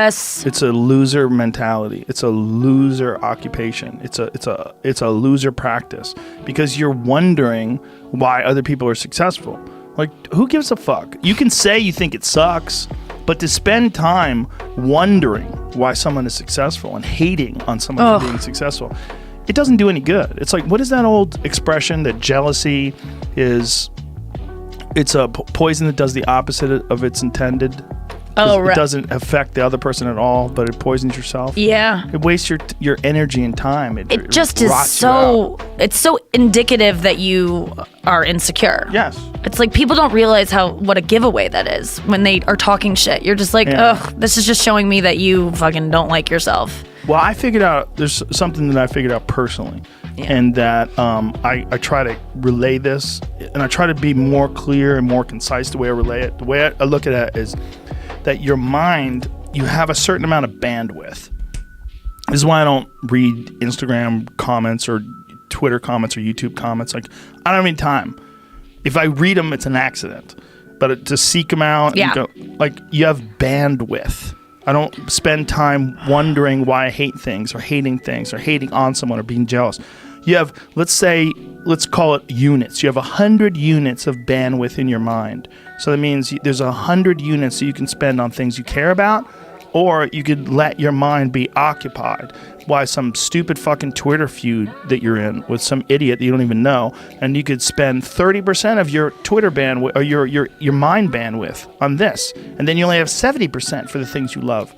It's a loser mentality. It's a loser occupation. It's a loser practice because you're wondering why other people are successful. Like, who gives a fuck? You can say you think it sucks, but to spend time wondering why someone is successful and hating on someone for being successful, it doesn't do any good. It's like, what is that old expression that jealousy is, it's a poison that does the opposite of its intended? It doesn't affect the other person at all, but it poisons yourself. Yeah. It wastes your energy and time. It just is so, it's so indicative that you are insecure. Yes. It's like people don't realize what a giveaway that is when they are talking shit. You're just like, ugh, this is just showing me that you fucking don't like yourself. Well, I figured out, there's something that I figured out personally. Yeah. And that I try to relay this, and I try to be more clear and more concise the way I relay it. The way I look at it is that your mind, you have a certain amount of bandwidth. This is why I don't read Instagram comments or Twitter comments or YouTube comments. Like, I don't have any time. If I read them, it's an accident. But to seek them out, and go, like, you have bandwidth. I don't spend time wondering why I hate things or hating on someone or being jealous. You have, let's call it units. You have 100 units of bandwidth in your mind. So that means there's 100 units that you can spend on things you care about, or you could let your mind be occupied by some stupid fucking Twitter feud that you're in with some idiot that you don't even know, and you could spend 30% of your Twitter bandwidth or your mind bandwidth on this, and then you only have 70% for the things you love.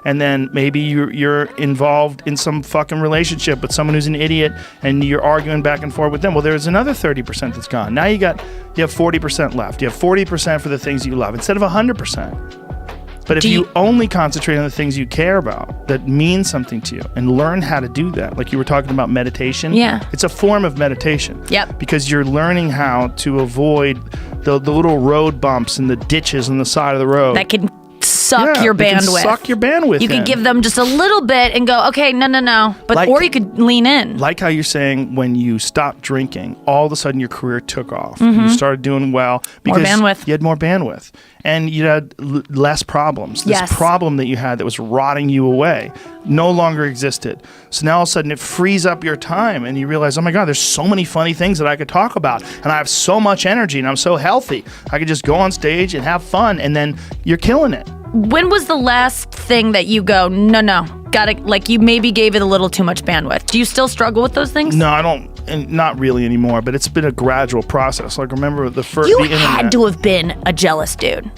And then maybe you're involved in some fucking relationship with someone who's an idiot and you're arguing back and forth with them. Well, there's another 30% that's gone. Now you have 40% left. You have 40% for the things you love instead of 100%. But if you only concentrate on the things you care about that mean something to you and learn how to do that, like you were talking about meditation, it's a form of meditation. Yep. Because you're learning how to avoid the little road bumps and the ditches on the side of the road. That can suck your bandwidth. Suck your bandwidth. You could give them just a little bit and go, okay, no. But or you could lean in. Like how you're saying when you stopped drinking, all of a sudden your career took off. Mm-hmm. You started doing well because you had more bandwidth. And you had less problems. This problem that you had that was rotting you away no longer existed. So now all of a sudden it frees up your time and you realize, oh my God, there's so many funny things that I could talk about. And I have so much energy and I'm so healthy. I could just go on stage and have fun, and then you're killing it. When was the last thing that you go, no, got it, like you maybe gave it a little too much bandwidth? Do you still struggle with those things? No, I don't. And not really anymore, but it's been a gradual process. Like, remember the first... You had to have been a jealous dude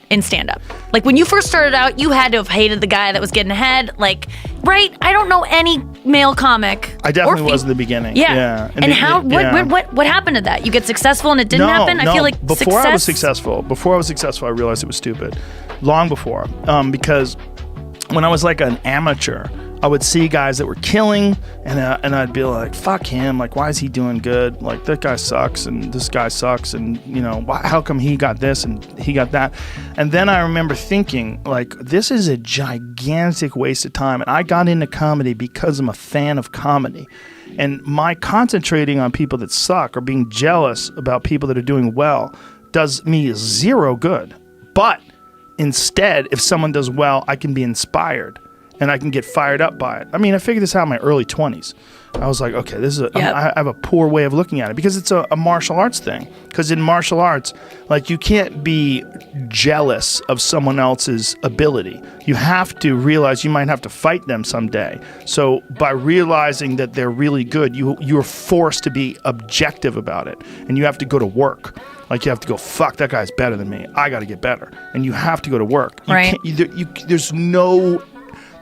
in stand-up. Like, when you first started out, you had to have hated the guy that was getting ahead. Like, right? I don't know any male comic. I definitely was in the beginning. Yeah. And what happened to that? You get successful and it didn't happen? I feel like before I was successful, I realized it was stupid. Long before. Because when I was like an amateur, I would see guys that were killing, and I'd be like, fuck him, like, why is he doing good? Like, that guy sucks, and this guy sucks, and, you know, how come he got this and he got that? And then I remember thinking, like, this is a gigantic waste of time, and I got into comedy because I'm a fan of comedy. And my concentrating on people that suck or being jealous about people that are doing well does me zero good. But instead, if someone does well, I can be inspired. And I can get fired up by it. I mean, I figured this out in my early 20s. I was like, okay, this is I have a poor way of looking at it because it's a martial arts thing. Because in martial arts, like, you can't be jealous of someone else's ability. You have to realize you might have to fight them someday. So by realizing that they're really good, you're forced to be objective about it. And you have to go to work. Like, you have to go, fuck, that guy's better than me. I got to get better. And you have to go to work.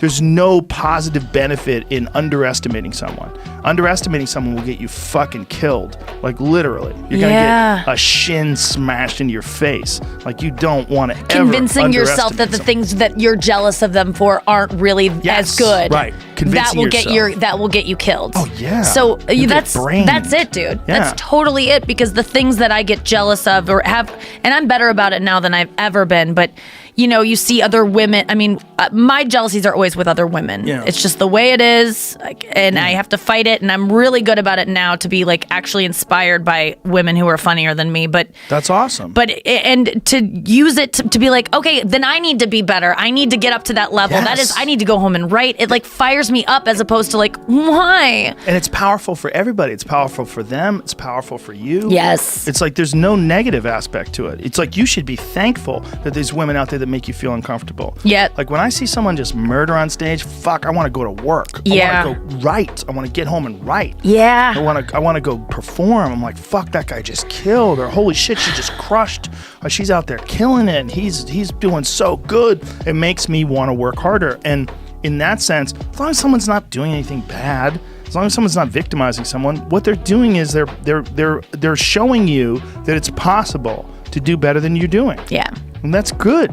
There's no positive benefit in underestimating someone. Underestimating someone will get you fucking killed. Like, literally. You're going to get a shin smashed into your face. Like, you don't want to ever convincing yourself that the things that you're jealous of them for aren't really as good. Right. Convincing yourself. That will get you killed. Oh, yeah. So that's it, dude. Yeah. That's totally it, because the things that I get jealous of or have, and I'm better about it now than I've ever been, but you see other women. I mean, my jealousies are always with other women. Yeah. It's just the way it is, and I have to fight it. And I'm really good about it now to be like actually inspired by women who are funnier than me. But That's awesome. and to use it to be like, okay, then I need to be better. I need to get up to that level. Yes. That is, I need to go home and write. It like fires me up as opposed to like, why? And it's powerful for everybody. It's powerful for them. It's powerful for you. Yes. It's like there's no negative aspect to it. It's like you should be thankful that there's women out there that make you feel uncomfortable. Yeah. Like when I see someone just murder on stage, fuck, I want to go to work. Yeah. I want to go write. I want to get home and write. Yeah. I want to go perform. I'm like, fuck, that guy just killed. Or holy shit, she just crushed. Or she's out there killing it. And he's doing so good. It makes me want to work harder. And in that sense, as long as someone's not doing anything bad, as long as someone's not victimizing someone, what they're doing is they're showing you that it's possible to do better than you're doing. Yeah. And that's good.